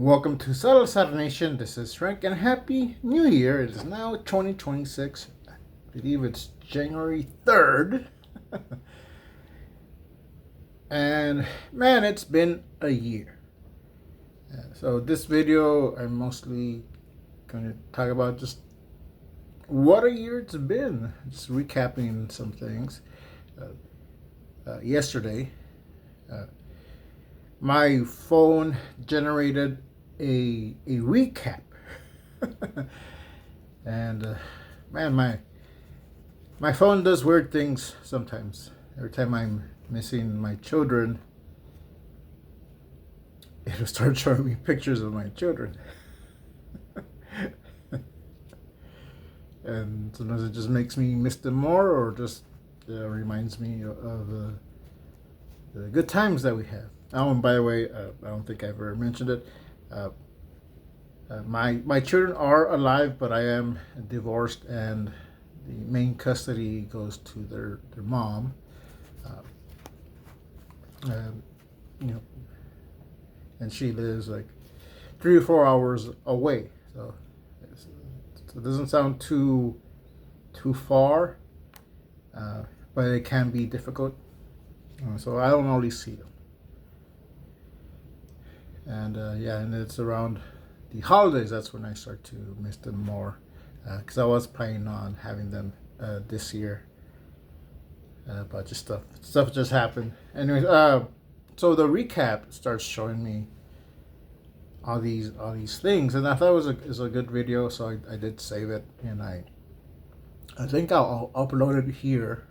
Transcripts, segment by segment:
Welcome to Salazar Nation. This is Frank, and Happy New Year. It is now 2026. I believe it's January 3rd. And man, it's been a year. So this video, I'm mostly going to talk about just what a year it's been. Just recapping some things. Yesterday, my phone generated a recap. And man, my phone does weird things sometimes. Every time I'm missing my children, it'll start showing me pictures of my children. And sometimes it just makes me miss them more, or just reminds me of the good times that we have. Oh, and by the way, I don't think I've ever mentioned it. My children are alive, but I am divorced, and the main custody goes to their mom. Um, you know, and she lives like 3 or 4 hours away, so it doesn't sound too far, but it can be difficult. So I don't always see them, and and it's around the holidays that's when I start to miss them more, because I was planning on having them this year, but just stuff just happened. Anyways, so the recap starts showing me all these things, and I thought it was a good video, so I did save it, and I think I'll upload it here.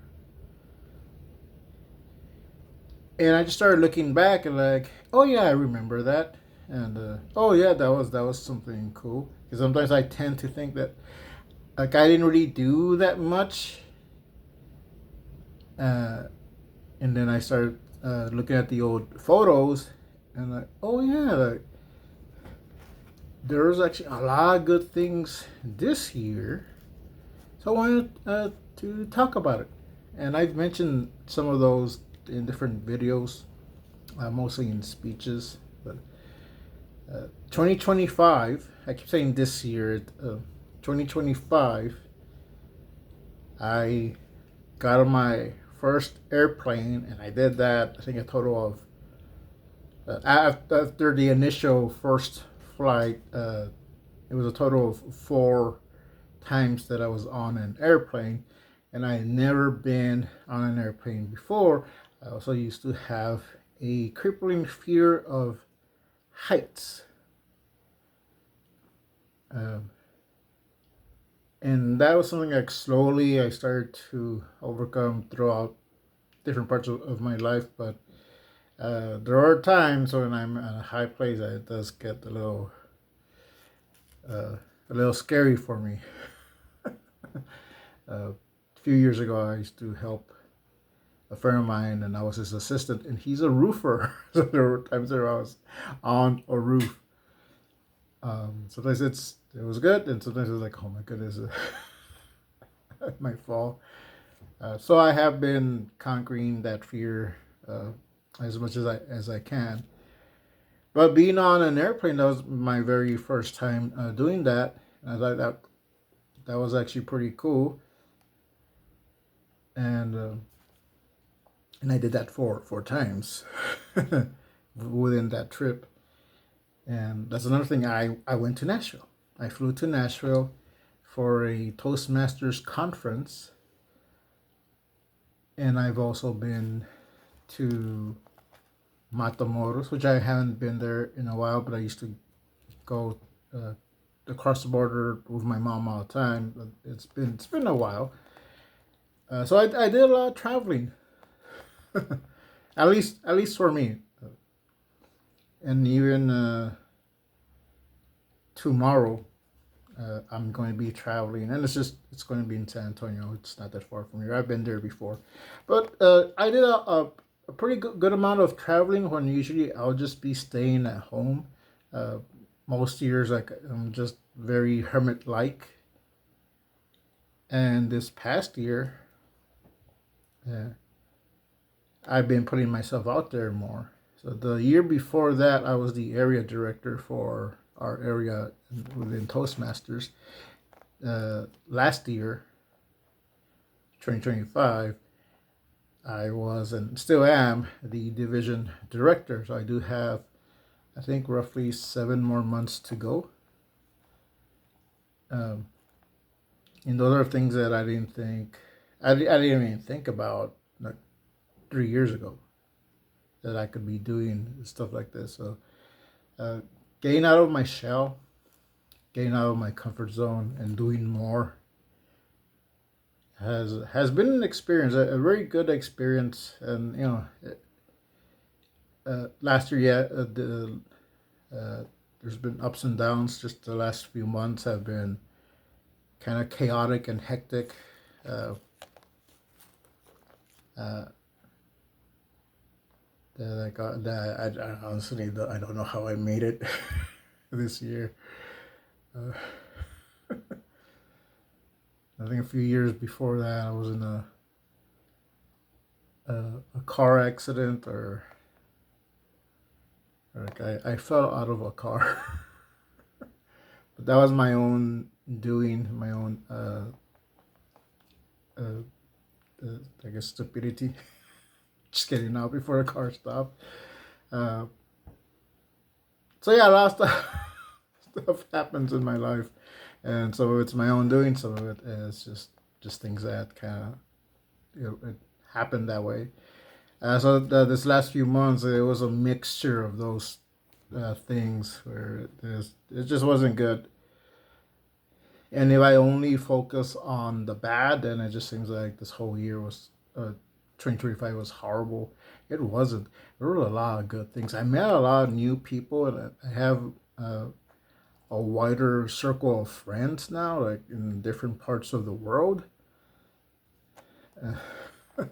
And I just started looking back and like, oh yeah, I remember that, and oh yeah, that was something cool. Because sometimes I tend to think that like I didn't really do that much, uh, and then I started looking at the old photos, and like, oh yeah, like, there's actually a lot of good things this year. So I wanted to talk about it, and I've mentioned some of those in different videos, mostly in speeches. But 2025, I keep saying this year, 2025, I got on my first airplane, and I did that, I think, a total of, after the initial first flight, it was a total of 4 times that I was on an airplane, and I had never been on an airplane before. I also used to have a crippling fear of heights. Um, and that was something like slowly I started to overcome throughout different parts of my life. But there are times when I'm at a high place that it does get a little scary for me. A few years ago, I used to help a friend of mine, and I was his assistant, and he's a roofer. So there were times where I was on a roof. Sometimes it was good, and sometimes it's like, oh my goodness, I might fall. So I have been conquering that fear as much as I can. But being on an airplane, that was my very first time doing that. And I thought that was actually pretty cool, and I did that 4 times within that trip. And that's another thing. I went to Nashville. I flew to Nashville for a Toastmasters conference, and I've also been to Matamoros, which I haven't been there in a while, but I used to go across the border with my mom all the time. But it's been a while. So I did a lot of traveling, at least for me, and even tomorrow. I'm going to be traveling, and it's going to be in San Antonio. It's not that far from here. I've been there before, but I did a pretty good amount of traveling when usually I'll just be staying at home. Uh, Most years, like, I'm just very hermit like, and this past year, I've been putting myself out there more. So the year before that, I was the area director for our area within Toastmasters. Last year, 2025, I was and still am the division director. So I do have, I think, roughly 7 more months to go. Um, and those are things that I didn't think, I didn't even think about like 3 years ago that I could be doing stuff like this. So uh, getting out of my shell, getting out of my comfort zone, and doing more has been an experience, a very good experience. And last year, yeah, uh, there's been ups and downs. Just the last few months have been kind of chaotic and hectic. Uh, uh, that I got that I honestly I don't know how I made it this year. Uh, I think a few years before that I was in a car accident, or like I fell out of a car. But that was my own doing, my own uh, I guess stupidity. Just getting out before the car stopped. Uh, so yeah, a lot of stuff happens in my life, and some of it's my own doing. Some of it is just things that kind of it happened that way. This last few months, it was a mixture of those things where it just wasn't good. And if I only focus on the bad, then it just seems like this whole year was 2025 was horrible. It wasn't. There were a lot of good things. I met a lot of new people, and I have uh, a wider circle of friends now, like in different parts of the world. Uh,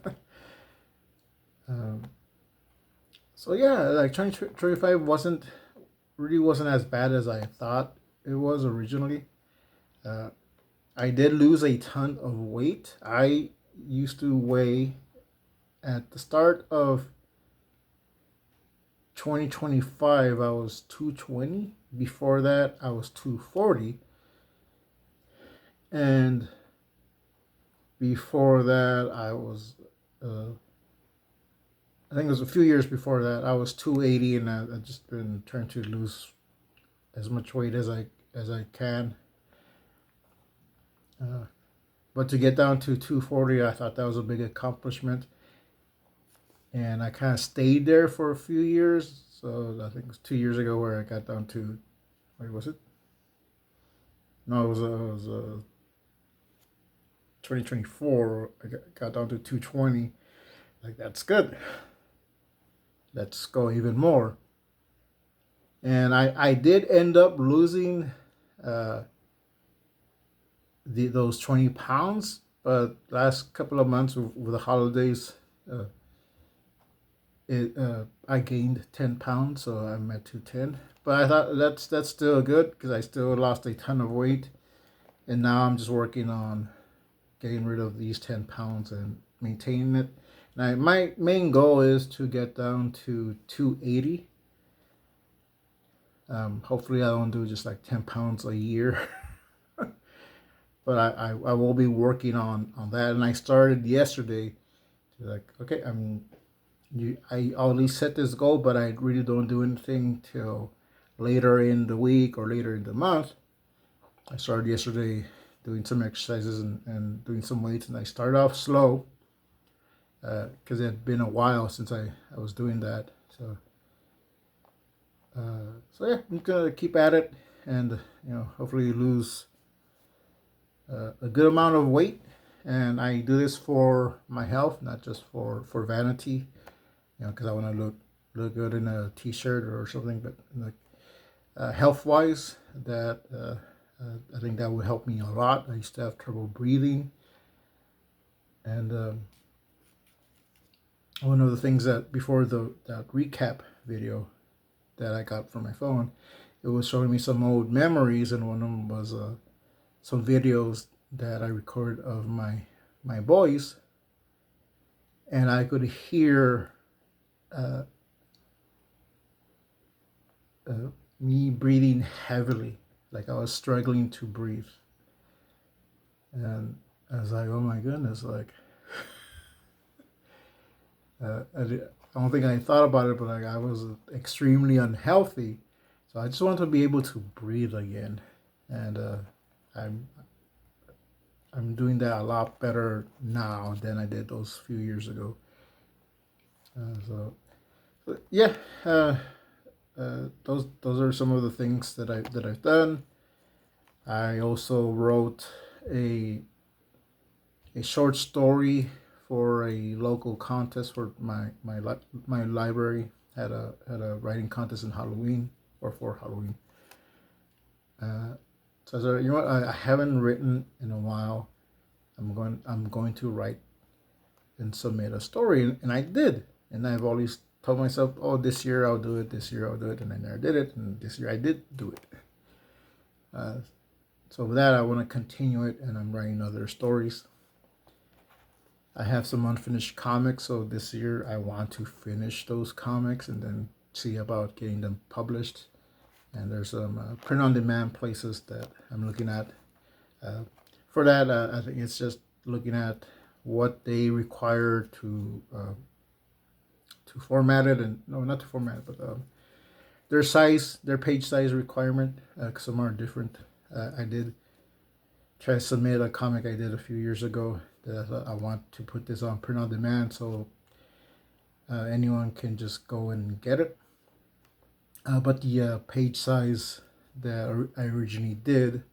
um, so yeah, like 2025 wasn't as bad as I thought it was originally. Uh, I did lose a ton of weight. I used to weigh at the start of 2025, I was 220. Before that, I was 240. And before that, uh, I think it was a few years before that, I was 280, and I've just been trying to lose as much weight as I can. Uh, but to get down to 240, I thought that was a big accomplishment. And I kind of stayed there for a few years. So I think it was 2 years ago where I got down to, wait, was it? No, it was 2024. I got down to 220. Like, that's good. Let's go even more. And I did end up losing uh, those 20 pounds, but last couple of months with the holidays, uh, I gained 10 pounds, so I'm at 210. But I thought that's still good because I still lost a ton of weight, and now I'm just working on getting rid of these 10 pounds and maintaining it. Now, my main goal is to get down to 280. Hopefully, I don't do just like 10 pounds a year. But I will be working on that. And I started yesterday to like, okay, I'll at least set this goal, but I really don't do anything till later in the week or later in the month. I started yesterday doing some exercises and doing some weights, and I started off slow because it had been a while since I was doing that. So yeah, I'm gonna keep at it, and hopefully lose a good amount of weight. And I do this for my health, not just for vanity, because I want to look good in a t-shirt or something. But like health wise, that I think that would help me a lot. I used to have trouble breathing, and one of the things that before that recap video that I got from my phone, it was showing me some old memories, and one of them was some videos that I recorded of my boys, and I could hear me breathing heavily, like I was struggling to breathe. And I was like, oh my goodness, like I don't think I thought about it, but like I was extremely unhealthy. So I just wanted to be able to breathe again. And I'm I'm doing that a lot better now than I did those few years ago. So yeah, those are some of the things that I've done. I also wrote a a short story for a local contest for my library had a writing contest in Halloween or for Halloween. Uh, so I said, you know what, I haven't written in a while. I'm going to write and submit a story, and I did. And I've always told myself, oh, this year I'll do it, this year I'll do it, and I never did it. And this year I did do it. Uh, so with that, I want to continue it, and I'm writing other stories. I have some unfinished comics, so this year I want to finish those comics and then see about getting them published. And there's some print-on-demand places that I'm looking at. Uh, for that, I think it's just looking at what they require to format it, and no, not to format it, but their size, their page size requirement. Some are different. I did try to submit a comic I did a few years ago that I want to put this on print on demand, so anyone can just go and get it. But the page size that I originally did,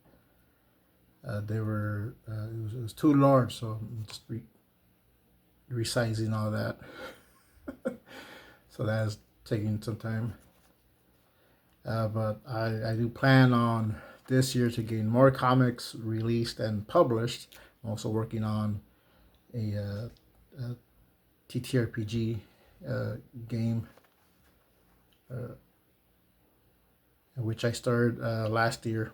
they were it was too large, so I'm just resizing all that. So that's taking some time. But I do plan on this year to gain more comics released and published. I'm also working on a TTRPG game, which I started last year.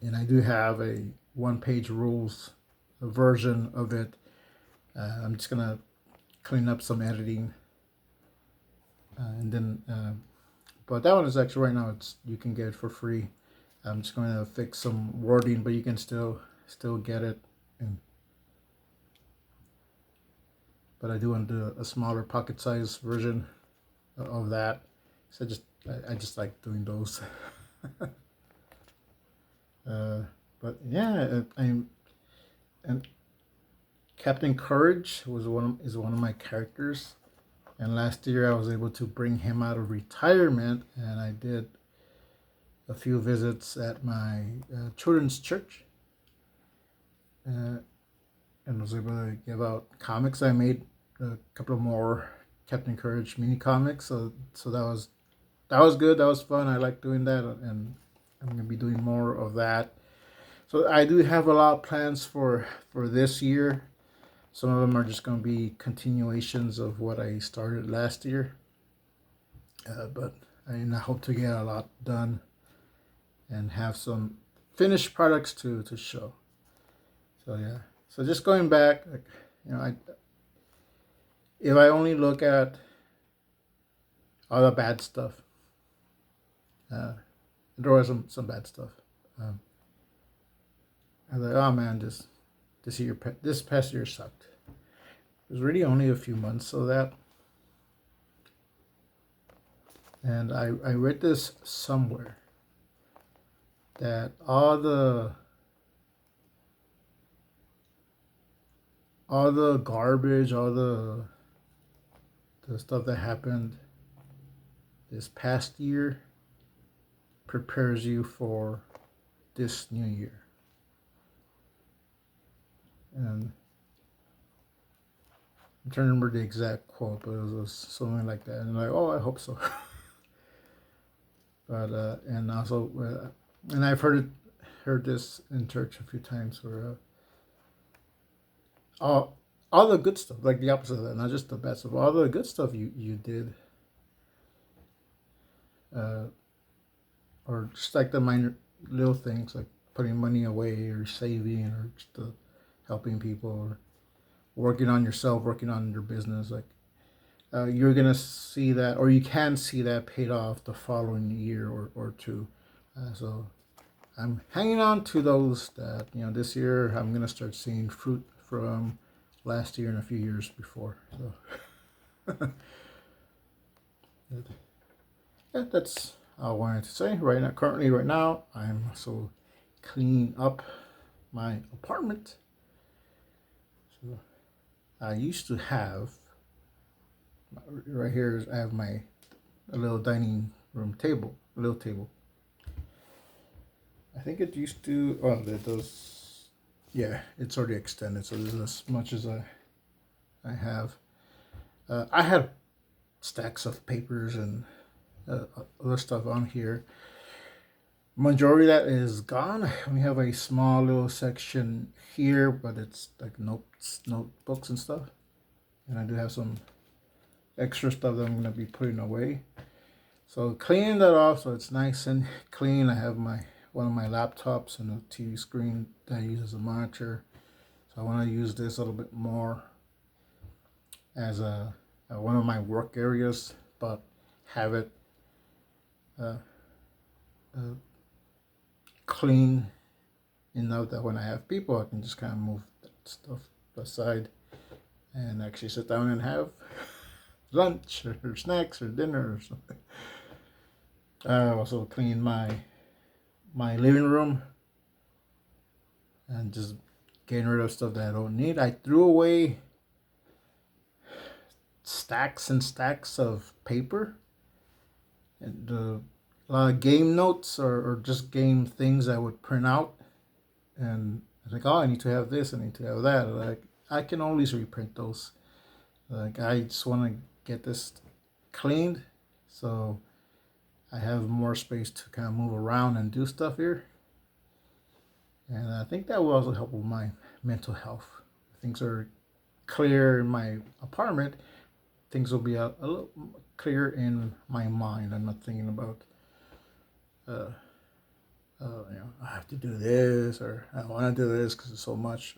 And I do have a one-page rules version of it. I'm just gonna clean up some editing, and then. But that one is actually right now. It's you can get it for free. I'm just going to fix some wording, but you can still get it. And but I do want to do a smaller pocket size version of that. So I just like doing those. uh, but yeah, I'm and Captain Courage is one of my characters. And last year I was able to bring him out of retirement, and I did a few visits at my children's church, and was able to give out comics. I made a couple of more Captain Courage mini comics, so that was good. That was fun. I like doing that, and I'm gonna be doing more of that. So I do have a lot of plans for this year. Some of them are just going to be continuations of what I started last year. But I hope to get a lot done and have some finished products to show. So yeah. So just going back, like, if I only look at all the bad stuff, uh, there was some bad stuff. Um, I was like, oh man, this past year sucked. It was really only a few months of that. And I read this somewhere that all the garbage, all the stuff that happened this past year prepares you for this new year. And I'm trying to remember the exact quote, but it was something like that. And I'm like, oh, I hope so. But and also, and I've heard this in church a few times, where all the good stuff, like the opposite of that, not just the bad stuff, all the good stuff you did, uh, or just like the minor little things, like putting money away or saving or just helping people or working on yourself, working on your business, like you're gonna see that, or you can see that paid off the following year or two. So I'm hanging on to those that, this year I'm gonna start seeing fruit from last year and a few years before. So yeah, that's all I wanted to say. Right now, I'm also cleaning up my apartment. So I used to have, right here, I have a little dining room table, a little table. I think it used to, well, it does, yeah, it's already extended, so this is as much as I have. I had stacks of papers and other stuff on here. Majority of that is gone. I only have a small little section here, but it's like notebooks and stuff. And I do have some extra stuff that I'm gonna be putting away. So cleaning that off so it's nice and clean. I have one of my laptops and a TV screen that I use as a monitor. So I want to use this a little bit more as one of my work areas, but have it uh, clean enough that when I have people, I can just kind of move that stuff aside and actually sit down and have lunch or snacks or dinner or something. I also clean my living room and just getting rid of stuff that I don't need. I threw away stacks and stacks of paper and a lot of game notes or just game things I would print out. And I think, oh, I need to have this, I need to have that. Like, I can always reprint those. Like, I just want to get this cleaned so I have more space to kind of move around and do stuff here. And I think that will also help with my mental health. Things are clear in my apartment. Things will be a little clear in my mind. I'm not thinking about, I have to do this or I want to do this because it's so much.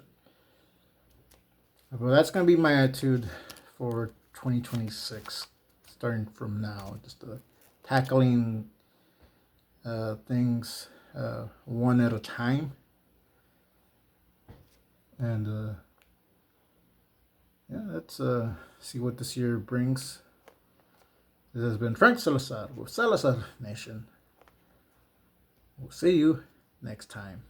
But that's going to be my attitude for 2026, starting from now. Just tackling things one at a time. And yeah, let's see what this year brings. This has been Frank Salazar with Salazar Nation. We'll see you next time.